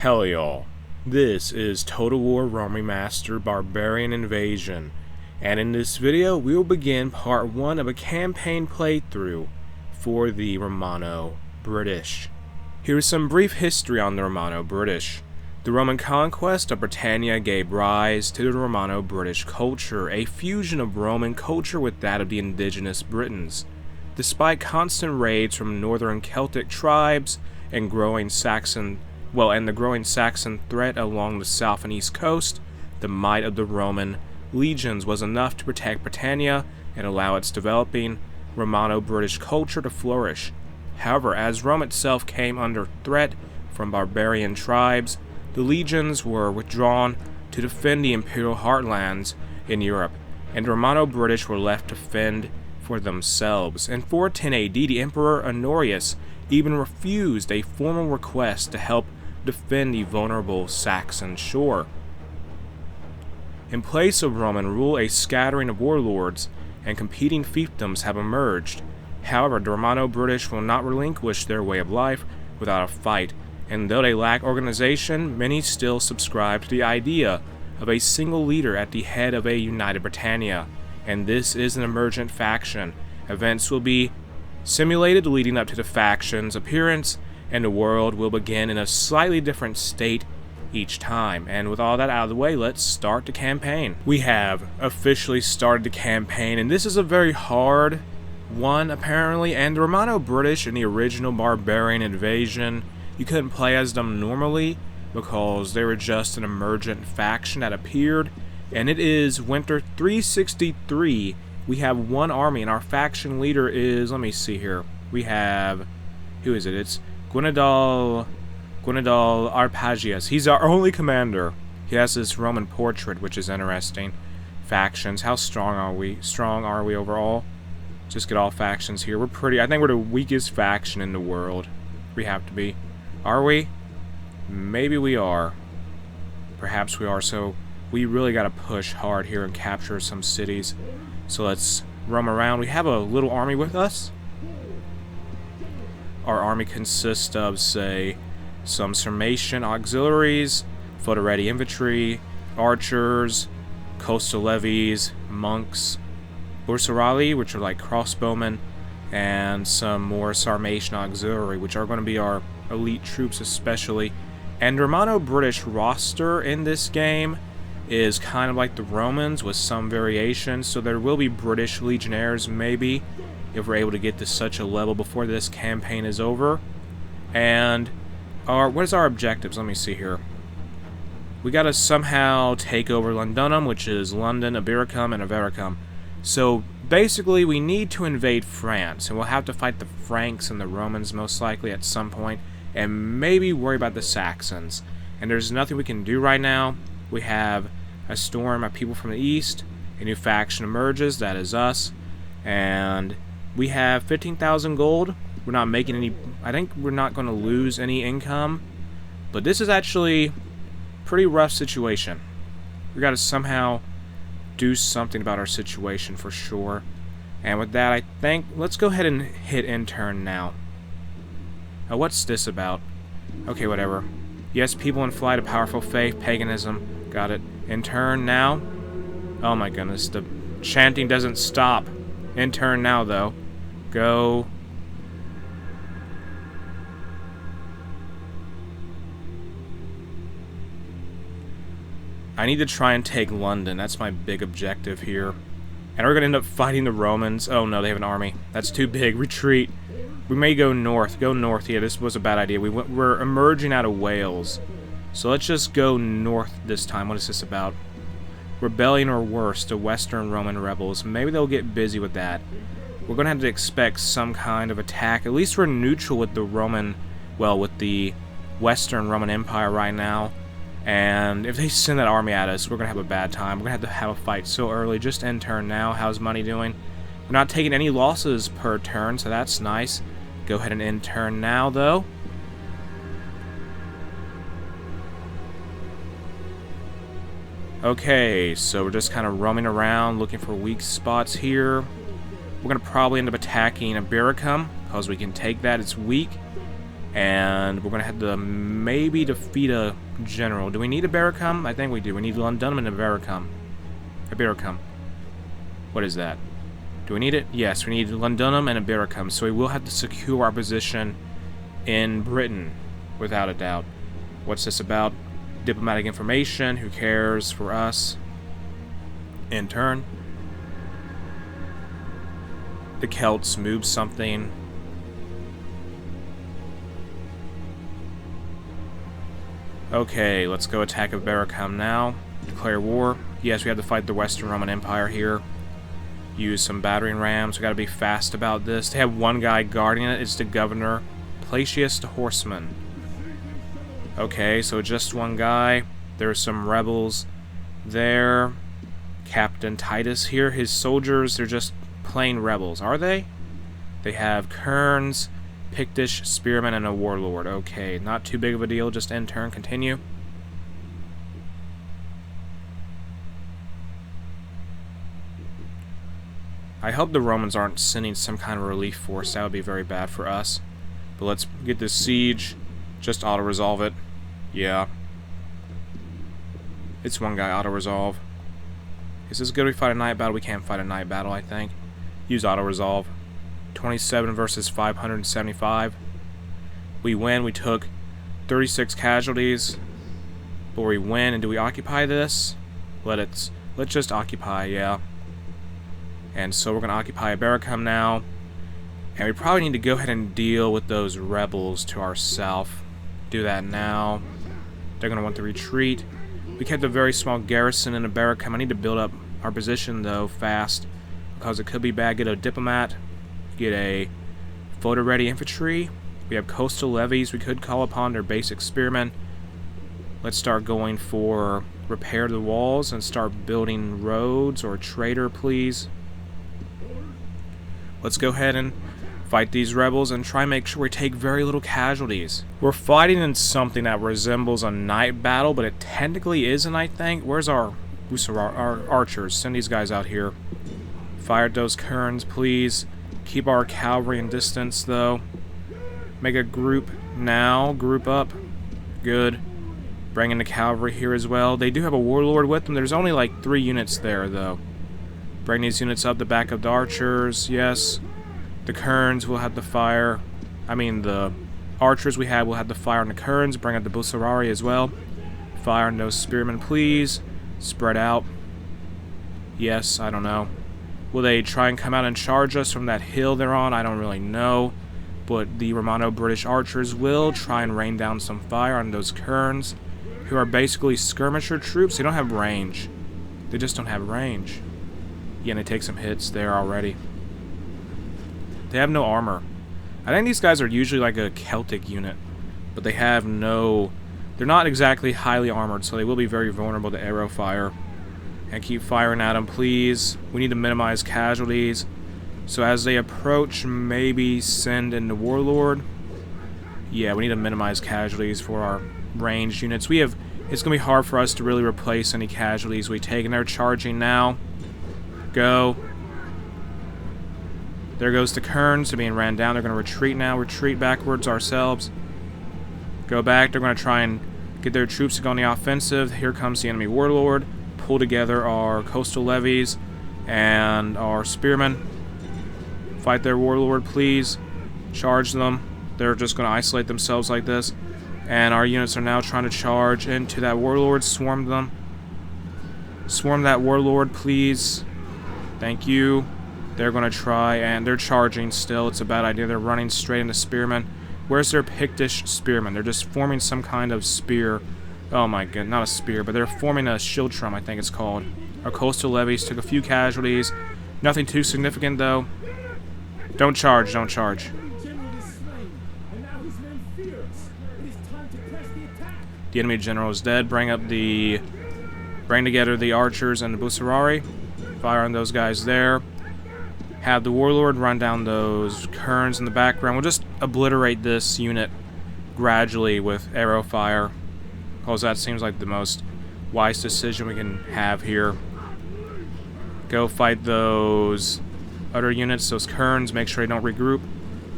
Hell y'all, this is Total War Remastered Barbarian Invasion, and in this video we will begin part 1 of a campaign playthrough for the Romano-British. Here is some brief history on the Romano-British. The Roman conquest of Britannia gave rise to the Romano-British culture, a fusion of Roman culture with that of the indigenous Britons. Despite constant raids from northern Celtic tribes and the growing Saxon threat along the south and east coast, the might of the Roman legions was enough to protect Britannia and allow its developing Romano-British culture to flourish. However, as Rome itself came under threat from barbarian tribes, the legions were withdrawn to defend the imperial heartlands in Europe, and the Romano-British were left to fend for themselves. In 410 AD, the Emperor Honorius even refused a formal request to help defend the vulnerable Saxon shore. In place of Roman rule, a scattering of warlords and competing fiefdoms have emerged. However, the Romano-British will not relinquish their way of life without a fight, and though they lack organization, many still subscribe to the idea of a single leader at the head of a united Britannia, and this is an emergent faction. Events will be simulated leading up to the faction's appearance, and the world will begin in a slightly different state each time. And with all that out of the way, let's start the campaign. We have officially started the campaign, and this is a very hard one apparently, and the Romano-British in the original Barbarian Invasion, you couldn't play as them normally because they were just an emergent faction that appeared, and it is Winter 363. We have one army, and our faction leader is, let me see here, we have, who is it? It's Gwynedal Arpagius. He's our only commander. He has this Roman portrait, which is interesting. Factions. How strong are we? Strong are we overall? Just get all factions here. I think we're the weakest faction in the world. We have to be. Are we? Maybe we are. Perhaps we are. So we really got to push hard here and capture some cities. So let's roam around. We have a little army with us. Our army consists of, say, some Sarmatian auxiliaries, foot-ready infantry, archers, coastal levies, monks, Bursurali, which are like crossbowmen, and some more Sarmatian auxiliary, which are going to be our elite troops especially. And the Romano-British roster in this game is kind of like the Romans with some variations, so there will be British legionnaires maybe, if we're able to get to such a level before this campaign is over. And what is our objectives? Let me see here. We gotta somehow take over Londonum, which is London, Ibericum, and Avaricum. So basically we need to invade France, and we'll have to fight the Franks and the Romans most likely at some point, and maybe worry about the Saxons. And there's nothing we can do right now. We have a storm of people from the east, a new faction emerges, that is us, and we have 15,000 gold. We're not making any, I think we're not going to lose any income, but this is actually a pretty rough situation. We got to somehow do something about our situation for sure. And with that, I think, let's go ahead and hit intern now. Oh, what's this about? Okay, whatever. Yes, people in flight, a powerful faith, paganism. Got it. Intern now. Oh my goodness, the chanting doesn't stop. Intern now, though. Go. I need to try and take London. That's my big objective here. And we're going to end up fighting the Romans. Oh no, they have an army. That's too big. Retreat. We may go north. Go north. Yeah, this was a bad idea. We're emerging out of Wales. So let's just go north this time. What is this about? Rebellion or worse, the Western Roman rebels. Maybe they'll get busy with that. We're going to have to expect some kind of attack. At least we're neutral with the with the Western Roman Empire right now. And if they send that army at us, we're going to have a bad time. We're going to have a fight so early. Just end turn now. How's money doing? We're not taking any losses per turn, so that's nice. Go ahead and end turn now, though. Okay, so we're just kind of roaming around, looking for weak spots here. We're going to probably end up attacking Ibericum, because we can take that. It's weak. And we're gonna have to maybe defeat a general. Do we need a Barracum? I think we do. We need Londunum and a Barracum. A Barracum. What is that? Do we need it? Yes, we need Londunum and a Barracum. So we will have to secure our position in Britain, without a doubt. What's this about? Diplomatic information. Who cares for us? In turn. The Celts move something. Okay, let's go attack a Barracum now. Declare war. Yes, we have to fight the Western Roman Empire here. Use some battering rams. We gotta be fast about this. They have one guy guarding it. It's the governor, Placius the Horseman. Okay, so just one guy. There's some rebels there. Captain Titus here. His soldiers, they're just plain rebels. Are they? They have kerns, Pictish spearmen, and a warlord. Okay, not too big of a deal. Just end turn. Continue. I hope the Romans aren't sending some kind of relief force. That would be very bad for us. But let's get this siege. Just auto-resolve it. Yeah. It's one guy auto-resolve. Is this good? We fight a night battle? We can't fight a night battle, I think. Use auto-resolve. 27 versus 575. We win. We took 36 casualties. But we win. And do we occupy this? Let's just occupy, yeah. And so we're going to occupy a Barracum now. And we probably need to go ahead and deal with those rebels to our south. Do that now. They're going to want to retreat. We kept a very small garrison in a Barracum. I need to build up our position, though, fast. Because it could be bad. Get a diplomat. Get a photo-ready infantry. We have coastal levies. We could call upon their basic spearmen. Let's start going for repair the walls and start building roads, or trader, please. Let's go ahead and fight these rebels and try and make sure we take very little casualties. We're fighting in something that resembles a night battle, but it technically isn't, I think. Where's our archers? Send these guys out here. Fire at those kerns, please. Keep our cavalry in distance, though. Make a group now. Group up. Good. Bring in the cavalry here as well. They do have a warlord with them. There's only like 3 units there, though. Bring these units up the back of the archers. Yes. The kerns will have to fire. I mean, the archers we have will have to fire on the kerns. Bring up the bucerari as well. Fire on those spearmen, please. Spread out. Yes, I don't know. Will they try and come out and charge us from that hill they're on? I don't really know. But the Romano-British archers will try and rain down some fire on those kerns, who are basically skirmisher troops. They don't have range. They just don't have range. Yeah, and they take some hits there already. They have no armor. I think these guys are usually like a Celtic unit, but they have no... They're not exactly highly armored, so they will be very vulnerable to arrow fire. And keep firing at them, please. We need to minimize casualties. So as they approach, maybe send in the warlord. Yeah, we need to minimize casualties for our ranged units. It's going to be hard for us to really replace any casualties we take. And they're charging now. Go. There goes the kerns. They're being ran down. They're going to retreat now. Retreat backwards ourselves. Go back. They're going to try and get their troops to go on the offensive. Here comes the enemy warlord. Pull together our coastal levies and our spearmen. Fight their warlord, please. Charge them. They're just going to isolate themselves like this. And our units are now trying to charge into that warlord. Swarm them. Swarm that warlord, please. Thank you. They're going to try, and they're charging still. It's a bad idea. They're running straight into spearmen. Where's their Pictish spearmen? They're just forming some kind of spear. Oh my god, not a spear, but they're forming a schildtrum, I think it's called. Our coastal levies took a few casualties. Nothing too significant, though. Don't charge, don't charge. The enemy general is dead. Bring together the archers and the bucerari. Fire on those guys there. Have the warlord run down those kerns in the background. We'll just obliterate this unit gradually with arrow fire, because that seems like the most wise decision we can have here. Go fight those other units, those kerns. Make sure they don't regroup.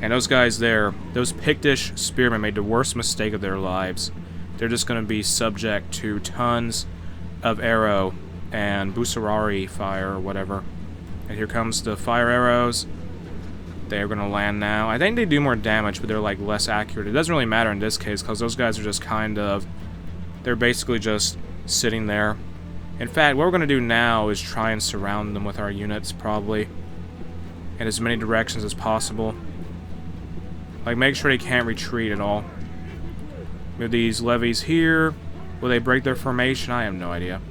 And those guys there, those Pictish spearmen made the worst mistake of their lives. They're just going to be subject to tons of arrow and Busarari fire or whatever. And here comes the fire arrows. They're going to land now. I think they do more damage, but they're like less accurate. It doesn't really matter in this case because those guys are just kind of... They're basically just sitting there. In fact, what we're going to do now is try and surround them with our units, probably. In as many directions as possible. Like, make sure they can't retreat at all. With these levies here, will they break their formation? I have no idea.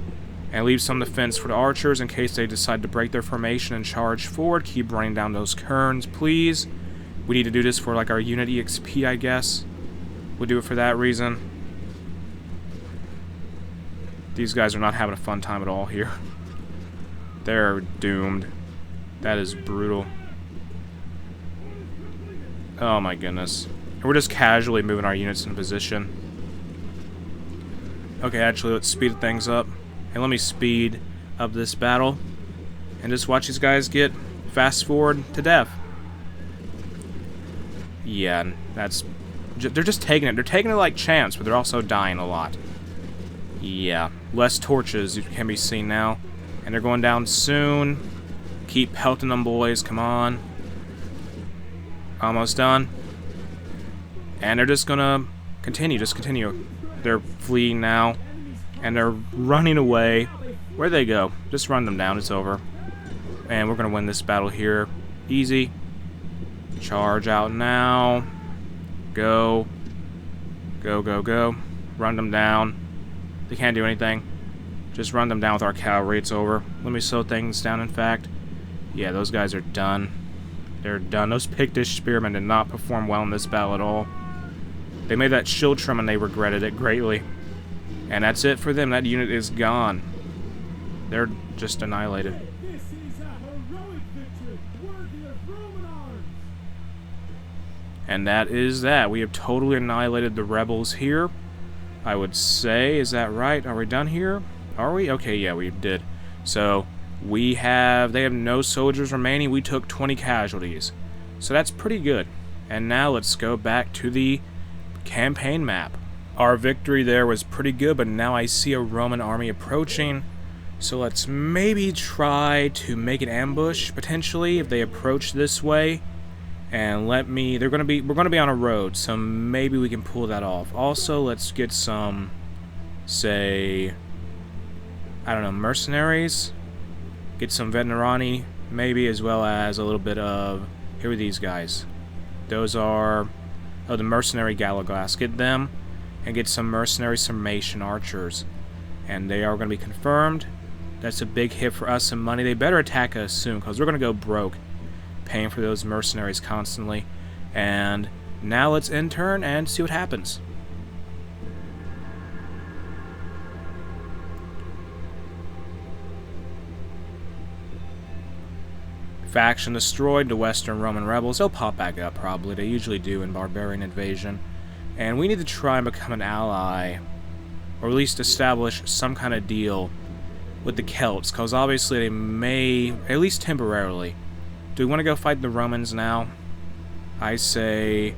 And leave some defense for the archers in case they decide to break their formation and charge forward. Keep running down those kerns, please. We need to do this for, like, our unit EXP, I guess. We'll do it for that reason. These guys are not having a fun time at all here. They're doomed. That is brutal. Oh my goodness. And we're just casually moving our units in position. Okay, actually, let's speed things up. And let me speed up this battle. And just watch these guys get fast forward to death. Yeah, that's... They're just taking it. They're taking it like champs, but they're also dying a lot. Yeah, less torches can be seen now. And they're going down soon. Keep pelting them, boys. Come on. Almost done. And they're just gonna continue, just continue. They're fleeing now. And they're running away. Where'd they go? Just run them down, it's over. And we're gonna win this battle here. Easy. Charge out now. Go. Go, go, go. Run them down. They can't do anything. Just run them down with our cavalry, it's over. Let me slow things down, in fact. Yeah, those guys are done. They're done. Those Pictish spearmen did not perform well in this battle at all. They made that shield trim and they regretted it greatly. And that's it for them. That unit is gone. They're just annihilated. This is a heroic victory, worthy of Roman arms. And that is that. We have totally annihilated the rebels here. I would say, is that right? Are we done here? Are we? Okay, yeah, we did. So... they have no soldiers remaining. We took 20 casualties. So that's pretty good. And now let's go back to the campaign map. Our victory there was pretty good, but now I see a Roman army approaching. So let's maybe try to make an ambush, potentially, if they approach this way. And we're gonna be on a road, so maybe we can pull that off. Also, let's get some, say, I don't know, mercenaries? Get some veterani, maybe, as well as a little bit of... Here are these guys. Those are... Oh, the mercenary Galaglass. Get them, and get some mercenary Sarmatian archers. And they are going to be confirmed. That's a big hit for us in money. They better attack us soon, because we're going to go broke. Paying for those mercenaries constantly. And now let's intern and see what happens. Faction destroyed, the Western Roman rebels. They'll pop back up, probably. They usually do in Barbarian Invasion. And we need to try and become an ally. Or at least establish some kind of deal with the Celts. Because obviously they may, at least temporarily. Do we want to go fight the Romans now? I say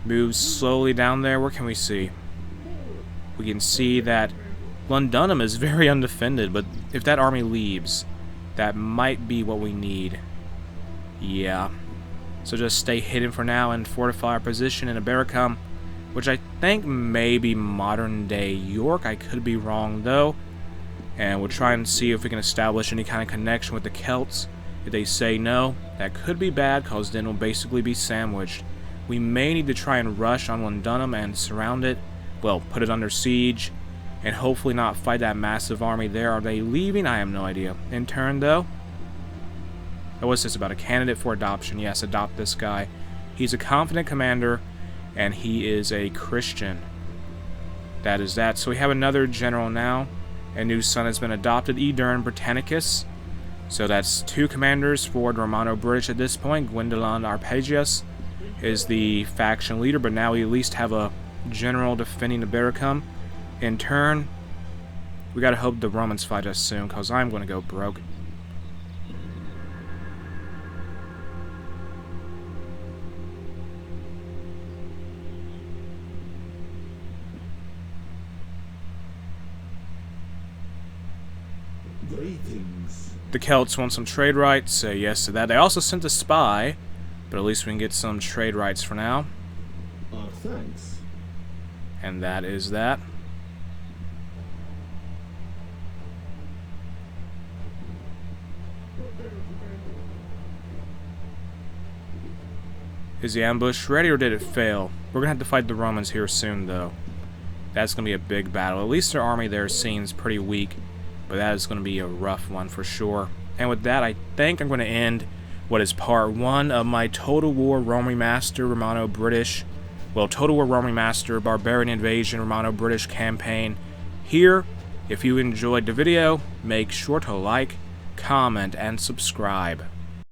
move slowly down there. Where can we see? We can see that Londonum is very undefended. But if that army leaves, that might be what we need. Yeah. So just stay hidden for now and fortify our position in Ibericum, which I think may be modern-day York. I could be wrong, though. And we'll try and see if we can establish any kind of connection with the Celts. If they say no, that could be bad, because then we'll basically be sandwiched. We may need to try and rush on Londonum and surround it. Well, put it under siege, and hopefully not fight that massive army there. Are they leaving? I have no idea. In turn, though... Oh, what's this about? A candidate for adoption. Yes, adopt this guy. He's a confident commander, and he is a Christian. That is that. So we have another general now. A new son has been adopted, Edurn Britannicus. So that's 2 commanders for the Romano-British at this point. Gwendolyn Arpegius is the faction leader, but now we at least have a general defending Ibericum. In turn, we gotta hope the Romans fight us soon, because I'm gonna go broke. Greetings. The Celts want some trade rights, say yes to that. They also sent a spy, but at least we can get some trade rights for now. Our thanks. And that is that. Is the ambush ready, or did it fail? We're gonna have to fight the Romans here soon, though. That's gonna be a big battle. At least their army there seems pretty weak, but that is gonna be a rough one for sure. And with that, I think I'm gonna end what is part 1 of my Total War Rome Remastered Romano-British, well, Total War Rome Remastered Barbarian Invasion Romano-British campaign here. If you enjoyed the video, make sure to like, comment, and subscribe.